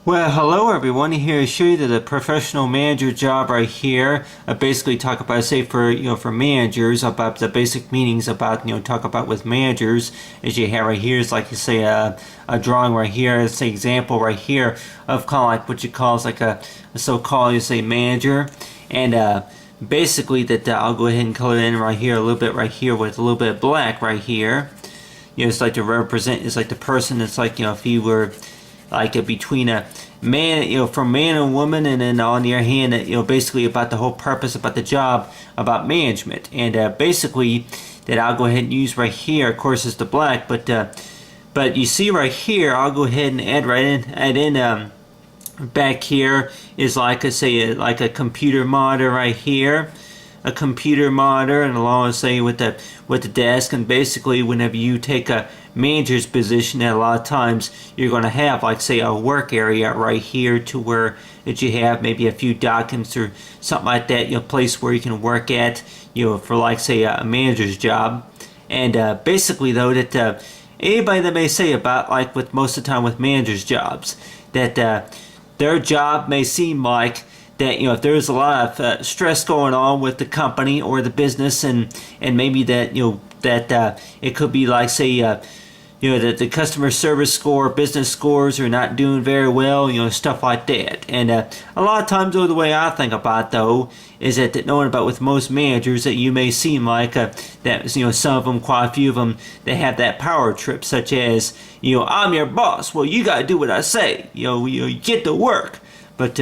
Well, hello everyone. Here to show you the professional manager job right here. I basically talk about, say, for managers, about the basic meanings about, talk about with managers. As you have right here is like you say a drawing right here. It's an example right here of kind of like what you call is like a so-called, you say, manager. And basically that I'll go ahead and color in right here a little bit right here with a little bit of black right here. It's like to represent, it's like the person, it's like, if you were like between a man, from man and woman, and then on the other hand, basically about the whole purpose about the job, about management, and basically that I'll go ahead and use right here. Of course, is the black, but you see right here, I'll go ahead and add in back here is like I say, like a computer monitor right here. A computer monitor, and along say with the desk, and basically whenever you take a manager's position, a lot of times you're going to have like say a work area right here to where that you have maybe a few documents or something like that, place where you can work at, for like say a manager's job. And basically though that anybody that may say about like with most of the time with managers jobs that their job may seem like that if there's a lot of stress going on with the company or the business, and maybe that that it could be like say that the customer service score, business scores are not doing very well, stuff like that. And a lot of times though, the way I think about it, though, is that knowing about with most managers that you may seem like that some of them, quite a few of them, they have that power trip, such as I'm your boss, well you gotta do what I say, you get to work. But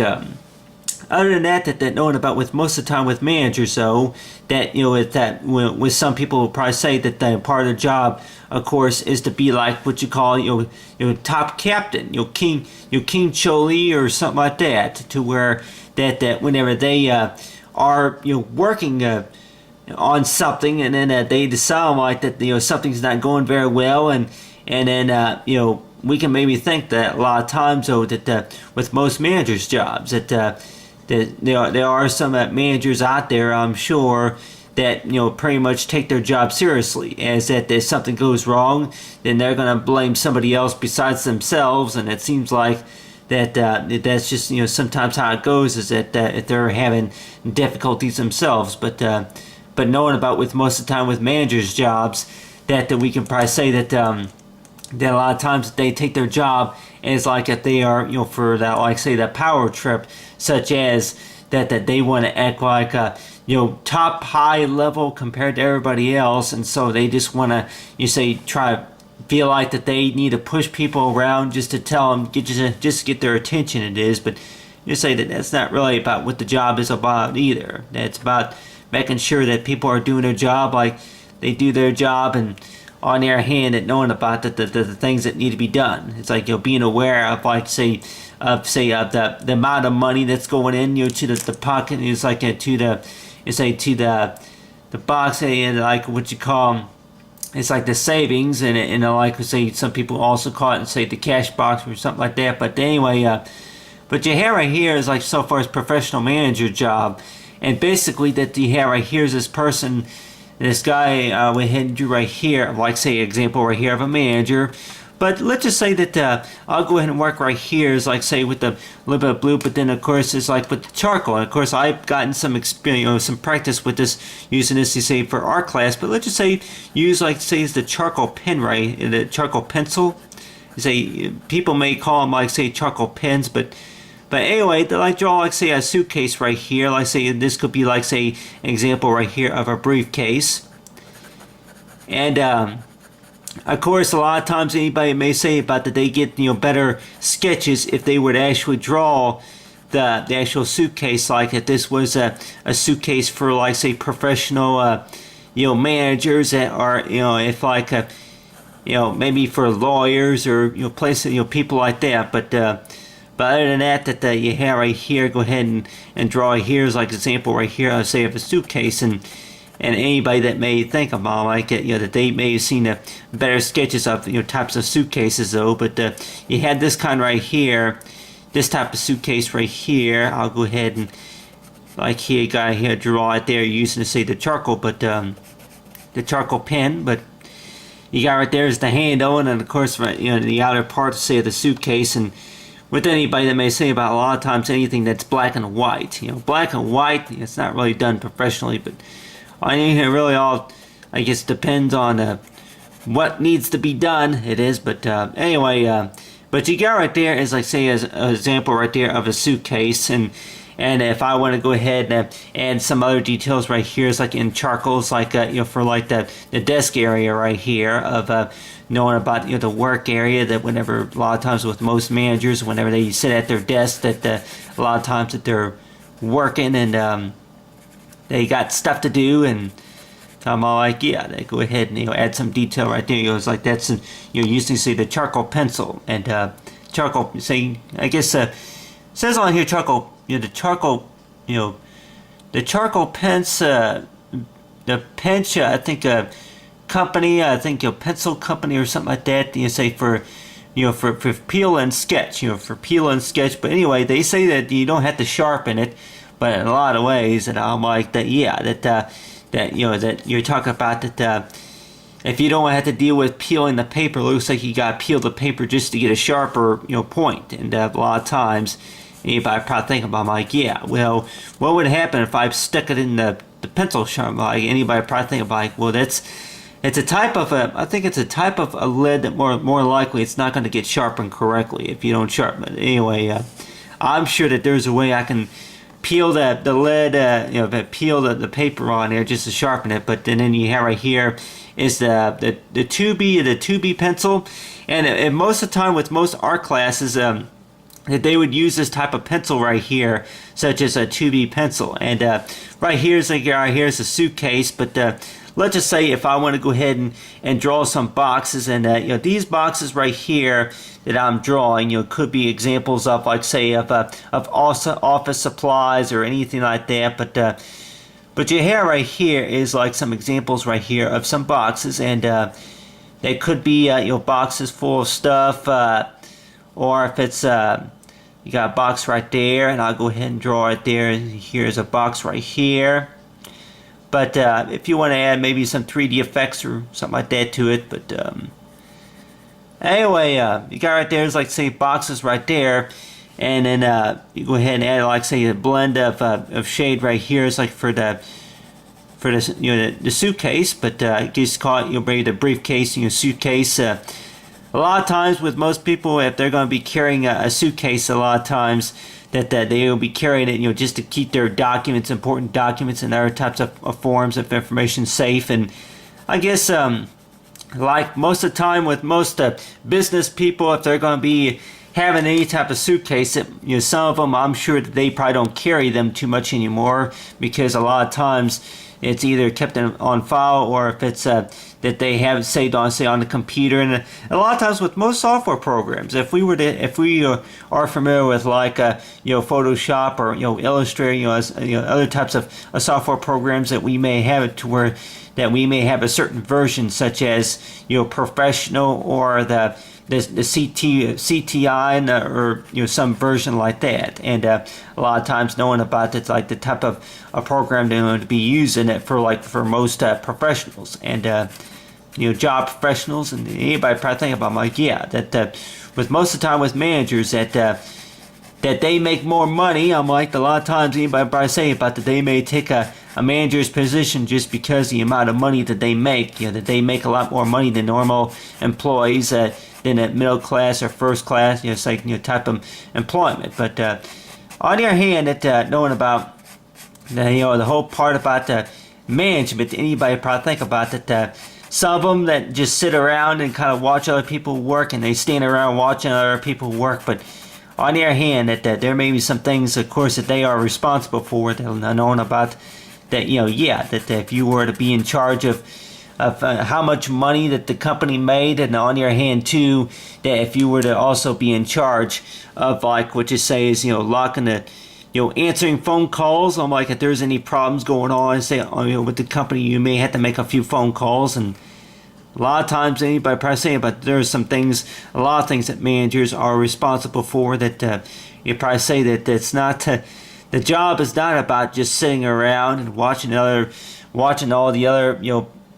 other than that knowing about with most of the time with managers, though, that with some people will probably say that the part of their job, of course, is to be like what you call top captain, King Choli or something like that, to where that whenever they are working on something, and then they decide like that something's not going very well, and then we can maybe think that a lot of times though that with most managers jobs that there are some managers out there, I'm sure, that pretty much take their job seriously, as that if something goes wrong, then they're gonna blame somebody else besides themselves, and it seems like that that's just sometimes how it goes, is that if they're having difficulties themselves, but knowing about with most of the time with managers jobs, that we can probably say that a lot of times they take their job as like if they are for that, like say that power trip, such as that they want to act like a top high level compared to everybody else, and so they just want to try to feel like that they need to push people around just to tell them just get their attention. It is, but you say that that's not really about what the job is about either. That's about making sure that people are doing their job like they do their job, and on their hand at knowing about the things that need to be done. It's like being aware of like the amount of money that's going in to the pocket. It's like to the box, and like what you call, it's like the savings, and like say some people also call it and say the cash box or something like that. But anyway, but your hair right here is like so far as professional manager job, and basically that you have right here is this person. This guy went ahead and drew right here, like say example right here of a manager. But let's just say that I'll go ahead and work right here, is like say with the little bit of blue, but then of course it's like with the charcoal. And of course I've gotten some experience, some practice with this, using this to say for art class. But let's just say use like say is the charcoal pen, right? The charcoal pencil. Say people may call them like say charcoal pens, but anyway, they like draw like say a suitcase right here. Like say this could be like say an example right here of a briefcase. And of course, a lot of times anybody may say about that they get better sketches if they would actually draw the actual suitcase, like if this was a suitcase for like say professional managers that are if like maybe for lawyers or places people like that. But other than that you have right here, go ahead and draw here as like an example right here, I say of a suitcase, and anybody that may think about like it, that they may have seen better sketches of types of suitcases though. But you had this kind right here, this type of suitcase right here. I'll go ahead and like here, guy here, draw it there using say the charcoal, but the charcoal pen. But you got right there is the handle, and then of course right the outer part say of the suitcase, and with anybody that may say about a lot of times anything that's black and white. Black and white, it's not really done professionally, but I mean, it really all, I guess, depends on what needs to be done. It is, but anyway, but you got right there is like, say, as an example right there of a suitcase, and if I want to go ahead and add some other details right here, it's like in charcoals, like for like the desk area right here of knowing about the work area, that whenever a lot of times with most managers, whenever they sit at their desk, that a lot of times that they're working and they got stuff to do, and I'm all like, yeah, they go ahead and add some detail right there. It's like that's you usually see the charcoal pencil and charcoal. Say, I guess says on here charcoal. The charcoal, the charcoal pens, the pinch. I think company. I think pencil company or something like that. You say for peel and sketch. For peel and sketch. But anyway, they say that you don't have to sharpen it, but in a lot of ways, and I'm like that. Yeah, that you're talking about that. If you don't have to deal with peeling the paper, it looks like you got to peel the paper just to get a sharper point. And a lot of times, anybody probably think about, I'm like, yeah, well, what would happen if I stuck it in the pencil sharp? Like, anybody probably think about, like, well, it's a type of I think it's a type of a lead that more likely it's not going to get sharpened correctly if you don't sharpen it. Anyway, I'm sure that there's a way I can peel the lead, peel the paper on there just to sharpen it. But then you have right here is the 2B pencil, and most of the time with most art classes, that they would use this type of pencil right here, such as a 2B pencil. And right here's a suitcase, but let's just say if I want to go ahead and draw some boxes, and these boxes right here that I'm drawing, could be examples of, like, say, of office supplies or anything like that. But your hair right here is like some examples right here of some boxes, and they could be boxes full of stuff, or if it's you got a box right there, and I'll go ahead and draw it there. And here's a box right here. But if you want to add maybe some 3D effects or something like that to it, but anyway, you got right there is, like, say, boxes right there, and then you go ahead and add, like, say, a blend of shade right here. It's like for the the suitcase, but just call it maybe the briefcase, suitcase. A lot of times with most people, if they're going to be carrying a suitcase, a lot of times that they will be carrying it, just to keep their documents, important documents, and other types of forms of information safe. And I guess, like most of the time with most business people, if they're going to be having any type of suitcase, some of them, I'm sure that they probably don't carry them too much anymore, because a lot of times it's either kept on file, or if it's that they have it saved on, say, on the computer. And a lot of times with most software programs, if we are familiar with, like, Photoshop or Illustrator, other types of software programs, that we may have it to where that we may have a certain version, such as professional, or the CTI, or some version like that. And a lot of times knowing about it's like the type of a program they're going to be using it for most professionals and job professionals, and anybody probably think about, like, yeah, that with most of the time with managers that they make more money. I'm like, a lot of times anybody probably say about that they may take a manager's position just because the amount of money that they make, that they make a lot more money than normal employees, than at middle class or first class, it's like type of employment. But on the other hand, that knowing about the whole part about the management, anybody probably think about that. Some of them that just sit around and kind of watch other people work, and they stand around watching other people work. But on the other hand, that there may be some things, of course, that they are responsible for, that knowing about that. That if you were to be in charge of how much money that the company made, and on your hand too, that if you were to also be in charge of, like, what you say is locking the answering phone calls. I'm like, if there's any problems going on, say with the company, you may have to make a few phone calls. And a lot of times anybody probably saying, but there's a lot of things that managers are responsible for, that you probably say that it's not the job is not about just sitting around and watching all the other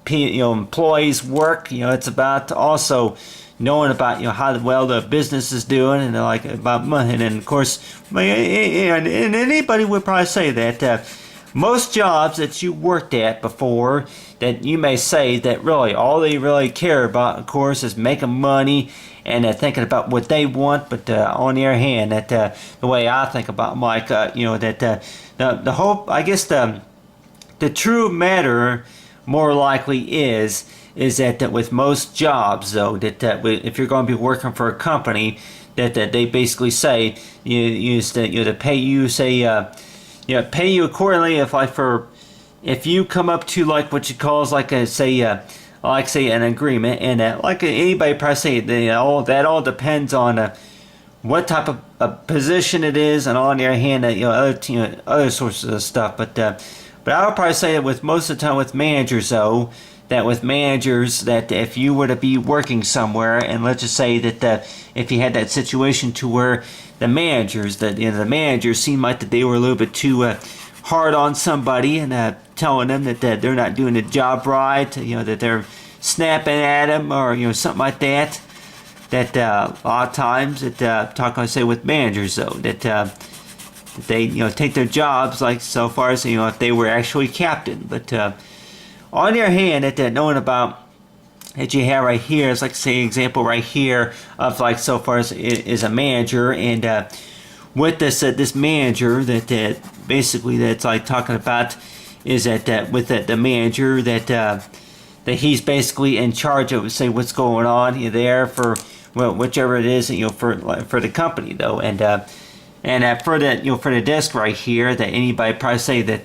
employees work. It's about also knowing about how well the business is doing, and like about money. And then of course, and anybody would probably say that most jobs that you worked at before, that you may say that really all they really care about, of course, is making money and thinking about what they want. But on the other hand, that the way I think about Mike, that the whole, I guess the true matter more likely is that with most jobs, though, that if you're going to be working for a company, that they basically say to pay you, say pay you accordingly. If you come up to like what you call like say an agreement, and like anybody probably say that all depends on what type of position it is, and on the other hand, other sources of stuff. But I would probably say that with most of the time with managers, though, that with managers, that if you were to be working somewhere, and let's just say that if you had that situation to where the managers seemed like that they were a little bit too hard on somebody, and telling them that they're not doing the job right, that they're snapping at them, or something like that. That a lot of times, talking say with managers, though, that they take their jobs like so far as if they were actually captain. But on the other hand, that knowing about that you have right here is like say example right here of like so far as is a manager, and with this manager that basically that's like talking about is that with the manager that he's basically in charge of say what's going on there for whichever it is for the company, though. And for the desk right here, that anybody probably say that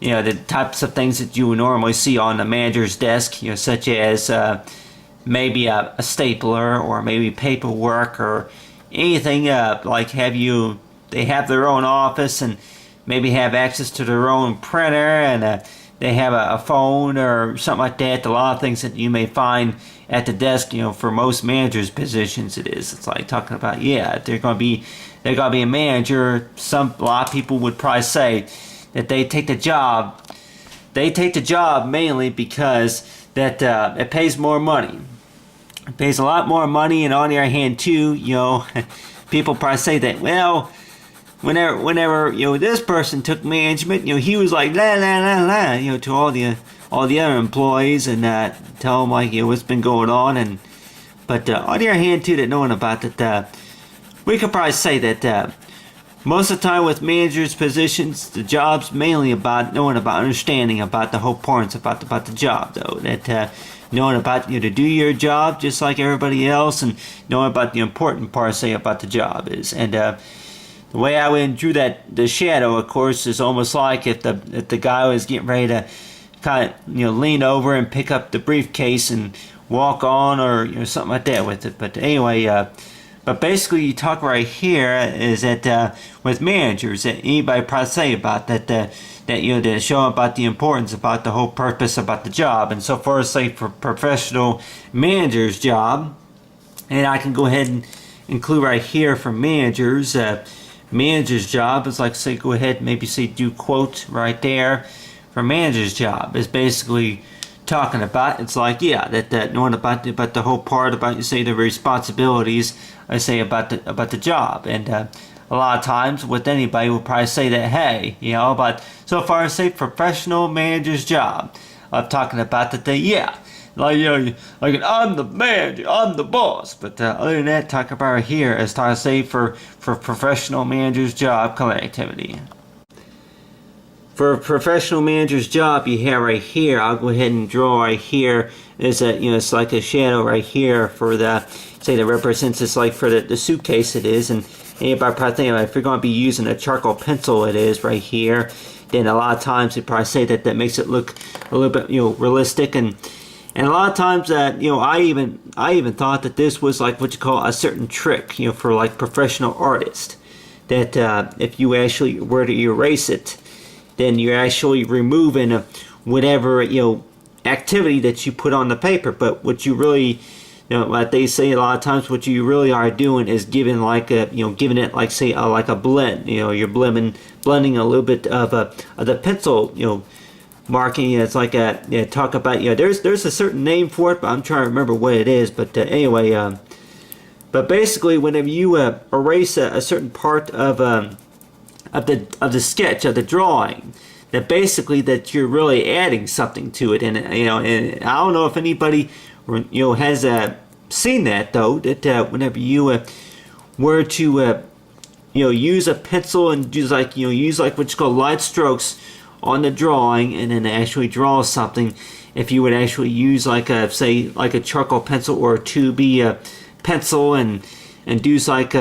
the types of things that you would normally see on the manager's desk, such as maybe a stapler, or maybe paperwork, or anything like they have their own office, and maybe have access to their own printer, and they have a phone or something like that. A lot of things that you may find at the desk, for most managers' positions, it's like talking about, they're gonna be a manager. A lot of people would probably say that they take the job mainly because that it pays more money. It pays a lot more money, and on the other hand too, people probably say that, well, whenever this person took management, he was like la la la la, to all the other employees, and tell them like what's been going on. But on the other hand too, that knowing about that, we could probably say that most of the time with managers' positions, the job's mainly about knowing about understanding about the whole points about the job, though. That knowing about to do your job just like everybody else, and knowing about the important part, say, about the job is. And the way I would drew the shadow, of course, is almost like if the guy was getting ready to kind of lean over and pick up the briefcase and walk on, or something like that with it. But anyway. But basically, you talk right here is that with managers, that anybody probably say about that to show about the importance about the whole purpose about the job. And so far as say for professional manager's job, and I can go ahead and include right here for managers, manager's job is like say go ahead and maybe say do quote right there for manager's job is basically talking about, it's like that knowing about the whole part about you say the responsibilities I say about the job. And a lot of times with anybody will probably say that, hey, about so far as say professional manager's job, I'm talking about that like I'm the manager, I'm the boss. But other than that, talk about right here as I say for professional manager's job collectivity. For a professional manager's job, you have right here, I'll go ahead and draw right here, is that, it's like a shadow right here for the, say that represents, it's like for the suitcase it is, and anybody probably think, if you're going to be using a charcoal pencil, it is right here, then a lot of times they probably say that makes it look a little bit, realistic, and a lot of times, I even thought that this was like what you call a certain trick, for like professional artists, that if you actually were to erase it, then you're actually removing whatever activity that you put on the paper. But what you really, like they say a lot of times, what you really are doing is giving like giving it like say like a blend. You're blending a little bit of the pencil marking. It's like a talk about there's a certain name for it, but I'm trying to remember what it is. But anyway, but basically, whenever you erase a certain part of the sketch of the drawing, that basically that you're really adding something to it, and and I don't know if anybody has seen that though. That whenever you were to use a pencil and use like what's called light strokes on the drawing, and then actually draw something. If you would actually use like a charcoal pencil or a 2B pencil and do like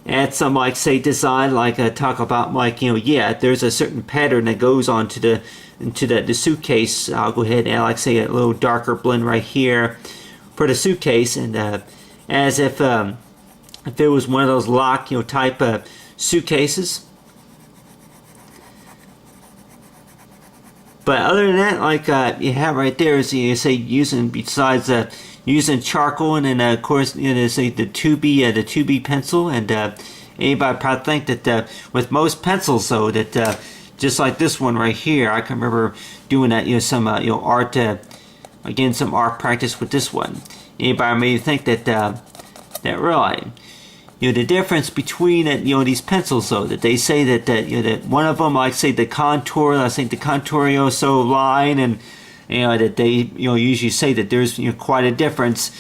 add some like say design, like talk about like there's a certain pattern that goes on to the suitcase. I'll go ahead and add like say a little darker blend right here for the suitcase, and as if it was one of those lock type suitcases. But other than that, like you have right there is say besides using charcoal, and then of course say the 2B pencil, and anybody probably think that with most pencils though that just like this one right here, I can remember doing that some art again some art practice with this one. Anybody may think that really the difference between these pencils though, that they say that that one of them, like say the contour, I think the Contourioso line, and that they usually say that there's quite a difference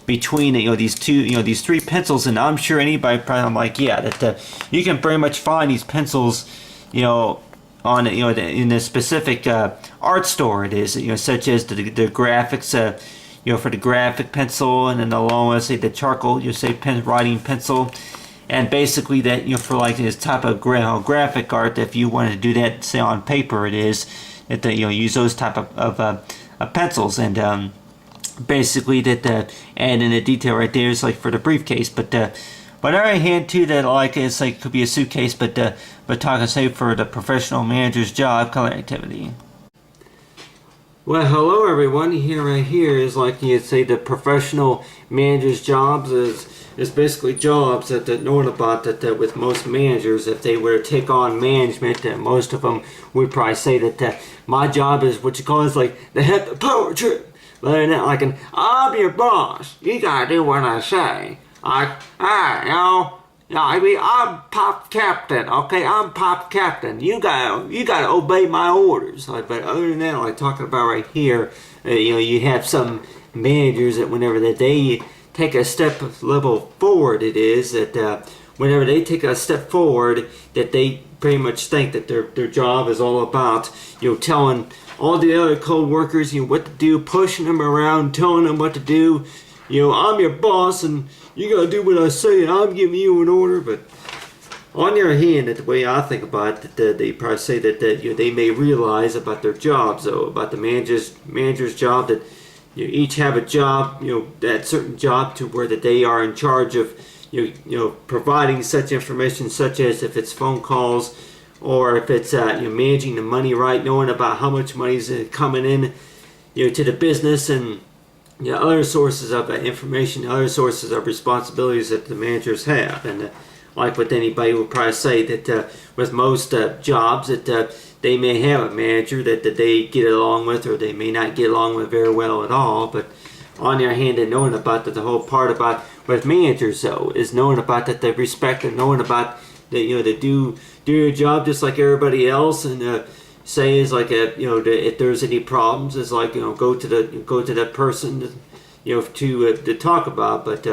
between these these three pencils, and I'm sure anybody probably like that you can pretty much find these pencils on in a specific art store. It is such as the graphics for the graphic pencil, and then along with say the charcoal writing pencil, and basically that for like this type of graphic art, if you want to do that say on paper, it is that use those type of pencils, and basically that add in the detail right there is like for the briefcase. But on the other hand too, that like it's like could be a suitcase, but talking say for the professional manager's job color activity. Well, hello everyone. Right here is like you'd say the professional manager's jobs is basically jobs that knowing about that with most managers, if they were to take on management, that most of them would probably say that my job is what you call is like the head of power trip. Other than that, like I'm your boss. You gotta do what I say. I'm Pop Captain, okay? I'm Pop Captain. You gotta obey my orders. But other than that, like talking about right here, you have some managers that whenever that they take a step level forward, it is that whenever they take a step forward, that they pretty much think that their job is all about telling all the other co-workers what to do, pushing them around, telling them what to do. I'm your boss and you gotta do what I say, and I'm giving you an order. But on the other hand, the way I think about it, that they probably say that they may realize about their jobs, though, about the manager's job, that each have a job, that certain job to where that they are in charge of, providing such information, such as if it's phone calls, or if it's managing the money right, knowing about how much money is coming in, to the business, and other sources of information, other sources of responsibilities that the managers have. And like what anybody would probably say that with most jobs that they may have a manager that they get along with, or they may not get along with very well at all. But on the other hand, and knowing about that, the whole part about with managers though is knowing about that they respect, and knowing about that they do your job just like everybody else, and say is like if there's any problems, is like go to that person to talk about. But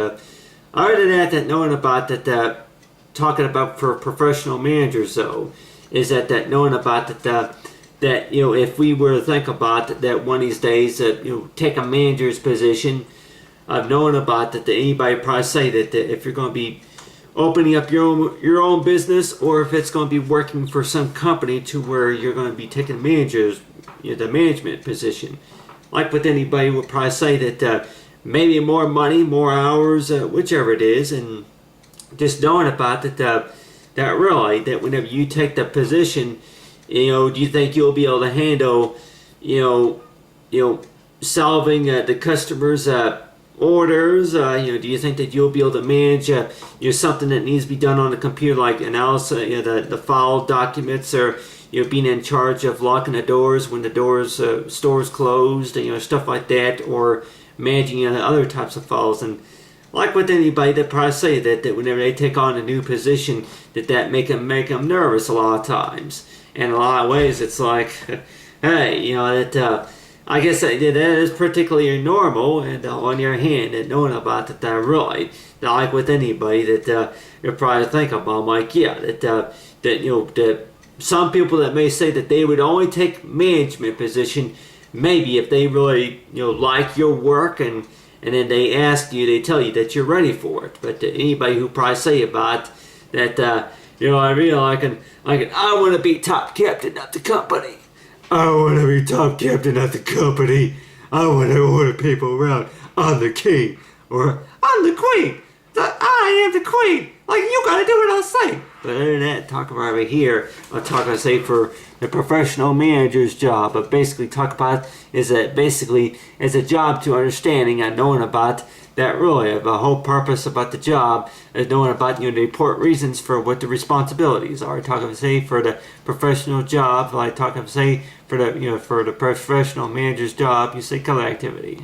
other than that knowing about that talking about for professional managers though is that knowing about that if we were to think about that one of these days take a manager's position, of knowing about that anybody probably say that if you're going to be opening up your own business, or if it's going to be working for some company to where you're going to be taking the management position, like with anybody would probably say that maybe more money, more hours, whichever it is, and just knowing about that really that whenever you take the position, do you think you'll be able to handle solving the customers' orders? Do you think that you'll be able to manage something that needs to be done on the computer, like analysis, the file documents, or being in charge of locking the doors when the stores closed, stuff like that, or managing other types of files. And like with anybody, they probably say that whenever they take on a new position, that make them nervous a lot of times. And in a lot of ways, it's like, hey, that I guess that is particularly normal. And on your hand, that knowing about that, really, like with anybody, that you probably think about, like, yeah, that some people that may say that they would only take management position, maybe if they really like your work and then they ask you, they tell you that you're ready for it. But anybody who probably say about that, I really I want to be top captain of the company. I want to be top captain of the company. I want to order people around. I'm the king, or I'm the queen. I am the queen. Like, you gotta do what I say. But other than that, talk about over here, I'll talk about, say, for the professional manager's job. But basically talk about is that basically it's a job to understanding and knowing about that really the whole purpose about the job is knowing about the important reasons for what the responsibilities are. Talk about, say, for the professional job, like talk about, say, for the for the professional manager's job, you say color activity.